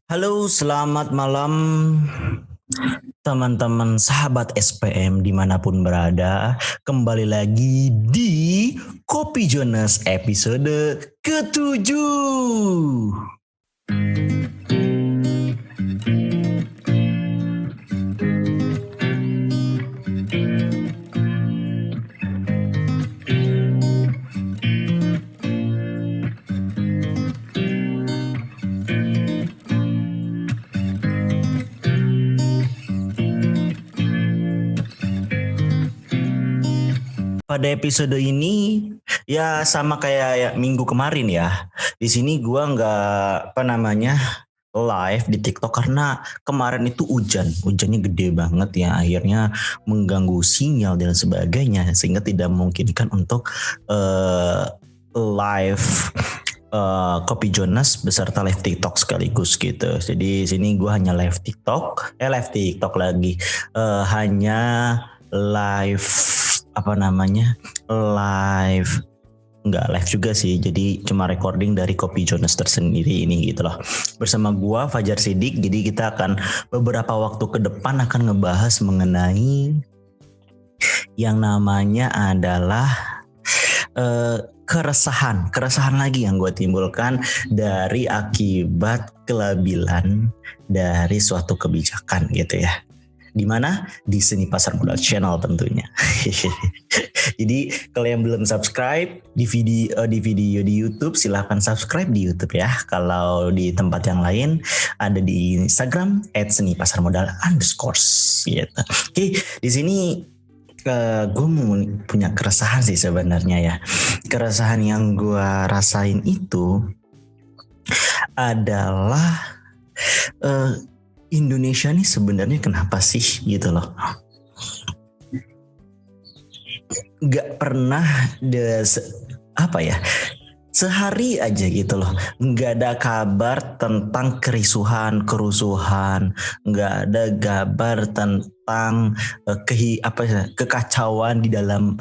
Halo, selamat malam teman-teman sahabat SPM dimanapun berada. Kembali lagi di Kopi Jonas episode ke-7. Pada episode ini ya sama kayak ya, minggu kemarin ya. Di sini gua nggak live di TikTok karena kemarin itu hujannya gede banget ya, akhirnya mengganggu sinyal dan sebagainya sehingga tidak memungkinkan untuk live Kopi Jonas beserta live TikTok sekaligus gitu. Jadi sini gue hanya live TikTok lagi, hanya live live nggak live juga sih, jadi cuma recording dari Kopi Jonas tersendiri ini gitu loh, bersama gua Fajar Sidik. Jadi kita akan beberapa waktu ke depan akan ngebahas mengenai yang namanya adalah keresahan lagi yang gue timbulkan dari akibat kelabilan dari suatu kebijakan gitu ya. Di mana? Di Seni Pasar Modal Channel tentunya. Jadi kalau yang belum subscribe di video di YouTube, silahkan subscribe di YouTube ya. Kalau di tempat yang lain ada di Instagram @senipasarmodal_ gitu. Oke, di sini gue punya keresahan sih sebenarnya ya. Keresahan yang gue rasain itu adalah Indonesia nih sebenarnya kenapa sih gitu loh. Gak pernah sehari aja gitu loh, nggak ada kabar tentang kerusuhan, nggak ada kabar tentang kekacauan di dalam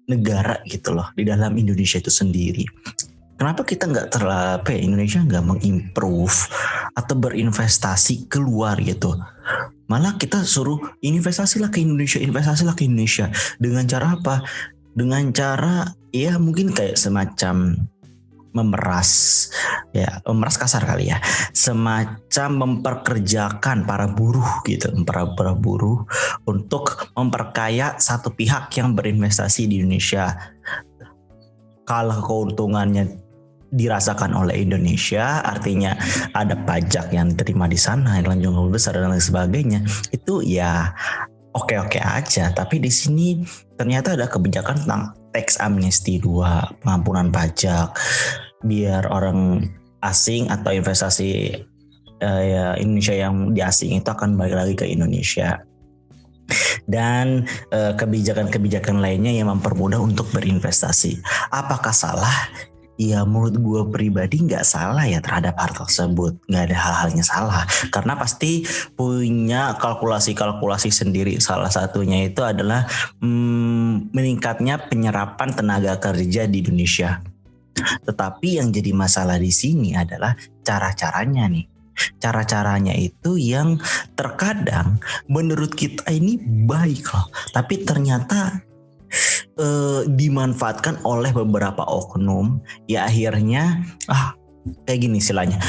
negara gitu loh, di dalam Indonesia itu sendiri. Kenapa kita Indonesia nggak mengimprove atau berinvestasi keluar gitu? Malah kita suruh investasilah ke Indonesia. Dengan cara apa? Dengan cara ya mungkin kayak semacam memeras kasar kali ya, semacam memperkerjakan para buruh gitu, para buruh untuk memperkaya satu pihak yang berinvestasi di Indonesia. Kalau keuntungannya dirasakan oleh Indonesia, artinya ada pajak yang diterima di sana yang lebih besar dan lain sebagainya, itu ya oke aja. Tapi di sini ternyata ada kebijakan tentang tax amnesty 2, pengampunan pajak biar orang asing atau investasi Indonesia yang di asing itu akan balik lagi ke Indonesia. Dan kebijakan-kebijakan lainnya yang mempermudah untuk berinvestasi. Apakah salah? Ya menurut gue pribadi nggak salah ya terhadap hal tersebut, nggak ada hal-halnya salah, karena pasti punya kalkulasi sendiri. Salah satunya itu adalah meningkatnya penyerapan tenaga kerja di Indonesia. Tetapi yang jadi masalah di sini adalah cara-caranya nih. Cara-caranya itu yang terkadang menurut kita ini baik loh, tapi ternyata dimanfaatkan oleh beberapa oknum. Ya akhirnya kayak gini istilahnya,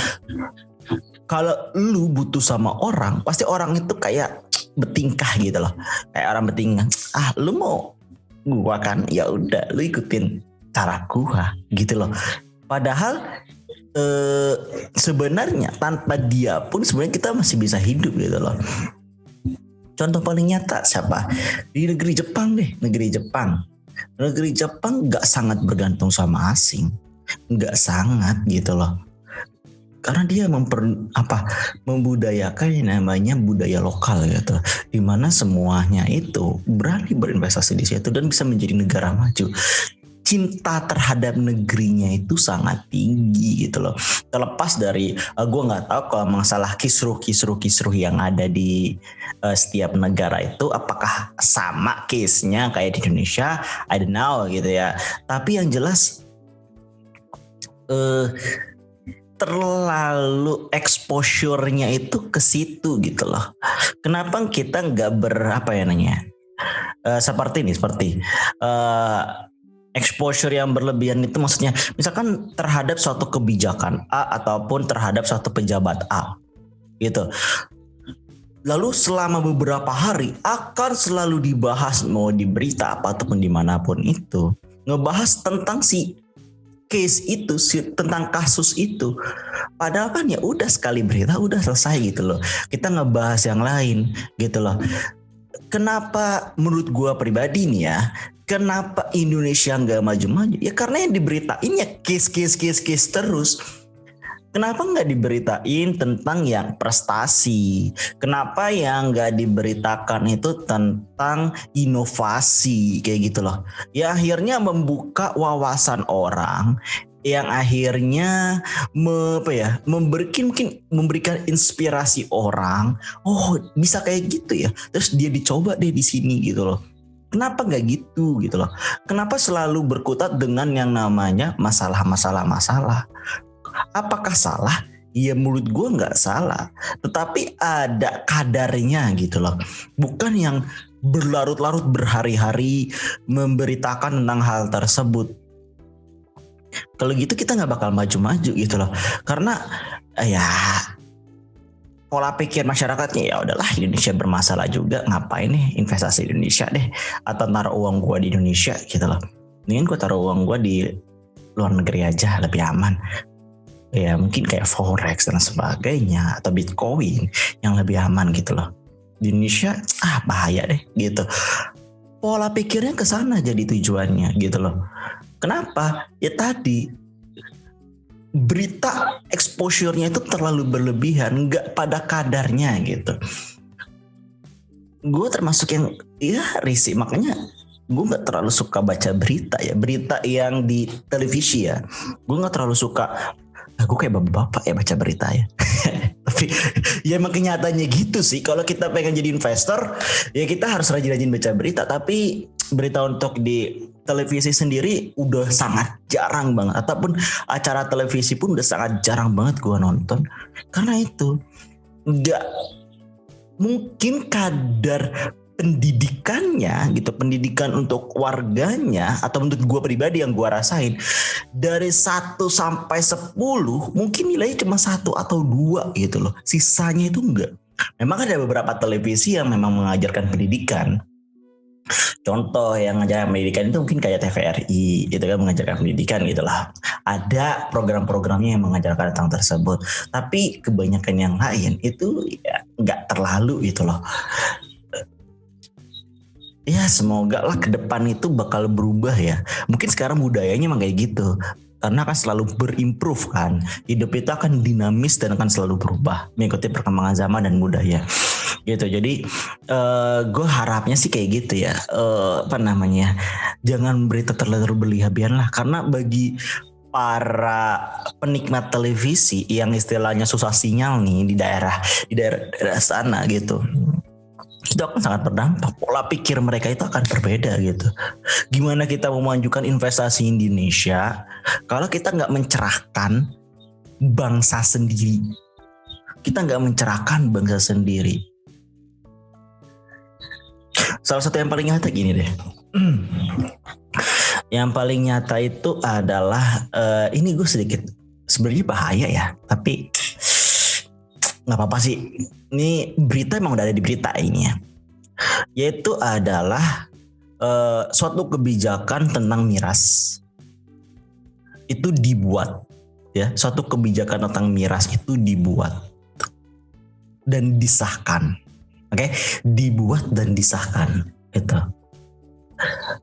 kalau lu butuh sama orang, pasti orang itu kayak bertingkah gitu loh, kayak orang bertingkah, lu mau gua kan, ya udah lu ikutin cara gua gitu loh. Padahal sebenarnya tanpa dia pun sebenarnya kita masih bisa hidup gitu loh. Contoh paling nyata siapa? Di negeri Jepang deh, negeri Jepang nggak sangat bergantung sama asing, nggak sangat gitu loh, karena dia membudayakan yang namanya budaya lokal gitu, dimana semuanya itu berani berinvestasi di situ dan bisa menjadi negara maju. Cinta terhadap negerinya itu sangat tinggi gitu loh. Terlepas dari gue nggak tahu kalau masalah kisruh yang ada di setiap negara itu apakah sama case-nya kayak di Indonesia, I don't know gitu ya. Tapi yang jelas terlalu exposure-nya itu ke situ gitu loh. Kenapa kita nggak seperti exposure yang berlebihan itu, maksudnya misalkan terhadap suatu kebijakan A ataupun terhadap suatu pejabat A gitu. Lalu selama beberapa hari akan selalu dibahas, mau di berita apa ataupun dimanapun itu, ngebahas tentang si case itu, tentang kasus itu. Padahal kan ya udah sekali berita udah selesai gitu loh. Kita ngebahas yang lain gitu loh. Kenapa menurut gua pribadi nih ya, kenapa Indonesia nggak maju-maju? Ya karena yang diberitain ya case terus. Kenapa nggak diberitain tentang yang prestasi? Kenapa yang nggak diberitakan itu tentang inovasi kayak gitu loh? Ya akhirnya membuka wawasan orang, yang akhirnya memberikan inspirasi orang. Oh bisa kayak gitu ya. Terus dia dicoba deh di sini gitu loh. Kenapa nggak gitu loh? Kenapa selalu berkutat dengan yang namanya masalah? Apakah salah? Ya menurut gue nggak salah, tetapi ada kadarnya gitu loh. Bukan yang berlarut-larut berhari-hari memberitakan tentang hal tersebut. Kalau gitu kita nggak bakal maju-maju gitu loh. Karena ya pola pikir masyarakatnya ya udahlah, Indonesia bermasalah juga, ngapain nih investasi di Indonesia deh, atau taruh uang gue di Indonesia gitu loh. Mendingan gue taruh uang gue di luar negeri aja, lebih aman. Ya mungkin kayak forex dan sebagainya atau bitcoin yang lebih aman gitu loh. Di Indonesia bahaya deh gitu. Pola pikirnya ke sana jadi tujuannya gitu loh. Kenapa? Ya tadi berita exposure-nya itu terlalu berlebihan, nggak pada kadarnya gitu. Gue termasuk yang risih, makanya gue nggak terlalu suka baca berita yang di televisi ya. Gue nggak terlalu suka. Gue kayak bapak-bapak ya baca berita ya. Tapi ya emang kenyataannya gitu sih. Kalau kita pengen jadi investor, ya kita harus rajin-rajin baca berita. Tapi berita untuk di televisi sendiri udah sangat jarang banget. Ataupun acara televisi pun udah sangat jarang banget gue nonton. Karena itu nggak mungkin kadar pendidikannya gitu, pendidikan untuk warganya, atau menurut gue pribadi yang gue rasain, dari 1 sampai 10 mungkin nilainya cuma 1 atau 2 gitu loh, sisanya itu enggak. Memang ada beberapa televisi yang memang mengajarkan pendidikan. Contoh yang mengajarkan pendidikan itu mungkin kayak TVRI gitu kan, mengajarkan pendidikan gitu lah. Ada program-programnya yang mengajarkan tentang tersebut. Tapi kebanyakan yang lain itu ya nggak terlalu gitu loh. Ya semoga lah ke depan itu bakal berubah ya. Mungkin sekarang budayanya emang kayak gitu. Karena akan selalu berimprove kan. Hidup itu akan dinamis dan akan selalu berubah, mengikuti perkembangan zaman dan budaya. Gitu. Jadi gue harapnya sih kayak gitu ya. Jangan berita terlalu berlebihan lah. Karena bagi para penikmat televisi yang istilahnya susah sinyal nih di daerah sana gitu, itu akan sangat berdampak. Pola pikir mereka itu akan berbeda gitu. Gimana kita memajukan investasi Indonesia kalau kita nggak mencerahkan bangsa sendiri? Kita nggak mencerahkan bangsa sendiri. Salah satu yang paling nyata gini deh. Yang paling nyata itu adalah ini gue sedikit sebenarnya bahaya ya, tapi nggak apa-apa sih. Ini berita emang udah ada di berita ini ya. Yaitu adalah suatu kebijakan tentang miras itu dibuat ya. Suatu kebijakan tentang miras itu dibuat dan disahkan. Oke, dibuat dan disahkan itu.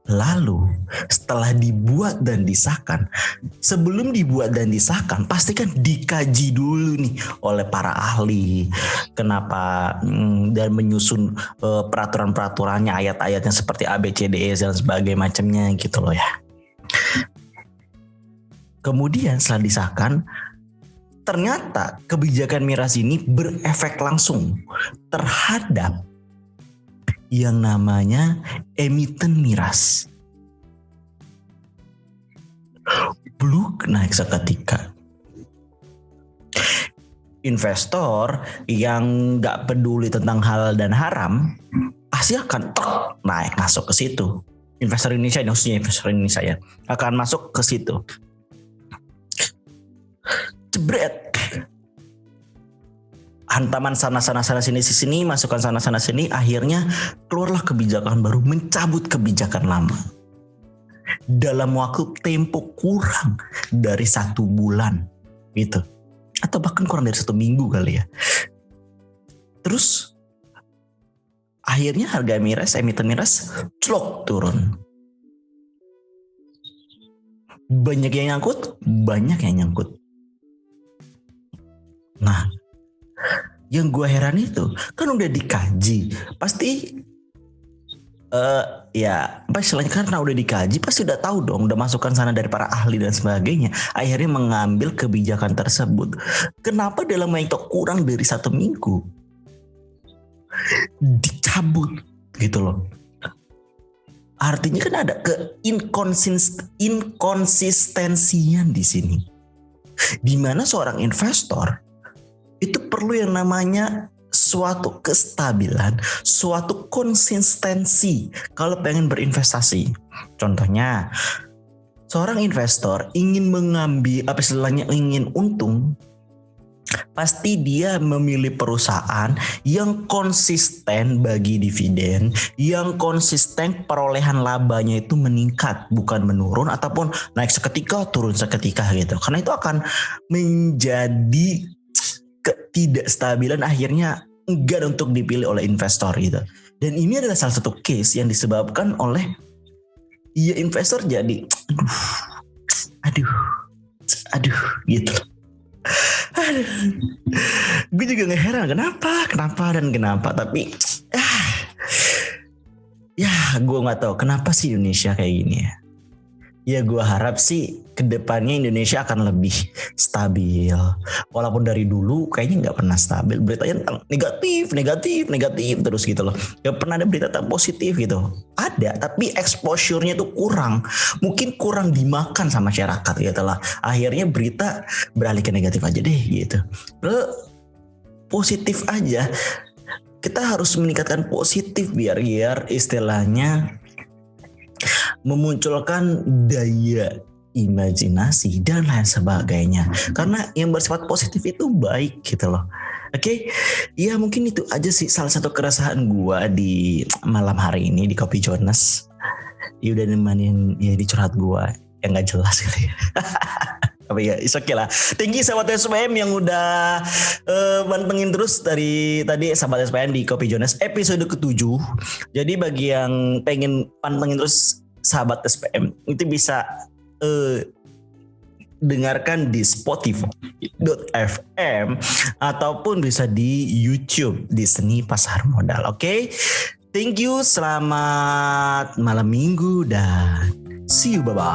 Lalu setelah dibuat dan disahkan, sebelum dibuat dan disahkan pasti kan dikaji dulu nih oleh para ahli. Kenapa dan menyusun peraturan-peraturannya, ayat-ayatnya seperti A, B, C, D, E dan sebagainya macamnya gitu loh ya. Kemudian setelah disahkan, ternyata kebijakan miras ini berefek langsung terhadap yang namanya emiten miras. Blue naik seketika. investor yang nggak peduli tentang halal dan haram pasti akan naik masuk ke situ. Investor Indonesia, maksudnya investor Indonesia ya, akan masuk ke situ. Jebret, hantaman sana sini, masukkan sana sini, akhirnya keluarlah kebijakan baru, mencabut kebijakan lama dalam waktu tempo kurang dari 1 bulan gitu, atau bahkan kurang dari 1 minggu kali ya. Terus akhirnya harga emiten miras clok turun. Banyak yang nyangkut. Nah, yang gue heran itu kan udah dikaji, pasti karena udah dikaji pasti udah tahu dong, udah masukan sana dari para ahli dan sebagainya, akhirnya mengambil kebijakan tersebut. Kenapa dalam waktu kurang dari 1 minggu dicabut gitu loh? Artinya kan ada inkonsistensian di sini, di mana seorang investor itu perlu yang namanya suatu kestabilan, suatu konsistensi kalau pengen berinvestasi. Contohnya, seorang investor ingin ingin untung, pasti dia memilih perusahaan yang konsisten bagi dividen, yang konsisten perolehan labanya itu meningkat, bukan menurun ataupun naik seketika turun seketika gitu. Karena itu akan menjadi ketidakstabilan, akhirnya enggan untuk dipilih oleh investor gitu. Dan ini adalah salah satu case yang disebabkan oleh investor jadi aduh gitu. Gue juga nggak heran kenapa, tapi gue nggak tahu kenapa sih Indonesia kayak gini ya. Ya gue harap sih kedepannya Indonesia akan lebih stabil. Walaupun dari dulu kayaknya nggak pernah stabil. Beritanya tentang negatif terus gitu loh. Gak pernah ada berita tentang positif gitu. Ada, tapi exposure-nya tuh kurang. Mungkin kurang dimakan sama masyarakat gitu lah. Akhirnya berita beralih ke negatif aja deh gitu. Lalu positif aja. Kita harus meningkatkan positif biar istilahnya memunculkan daya imajinasi dan lain sebagainya. Karena yang bersifat positif itu baik gitu loh. Oke, ya mungkin itu aja sih salah satu keresahan gua di malam hari ini di Kopi Jonas. Ya udah nemenin di curhat gua yang nggak jelas kali ya. Tapi ya it's okay lah. Thank you sahabat SPM yang udah pantengin terus dari tadi sahabat SPM di Kopi Jonas episode ke-7. Jadi bagi yang pengen pantengin terus sahabat SPM itu bisa dengarkan di Spotify.fm ataupun bisa di YouTube di Seni Pasar Modal. Oke? Thank you, selamat malam minggu dan see you, bye-bye.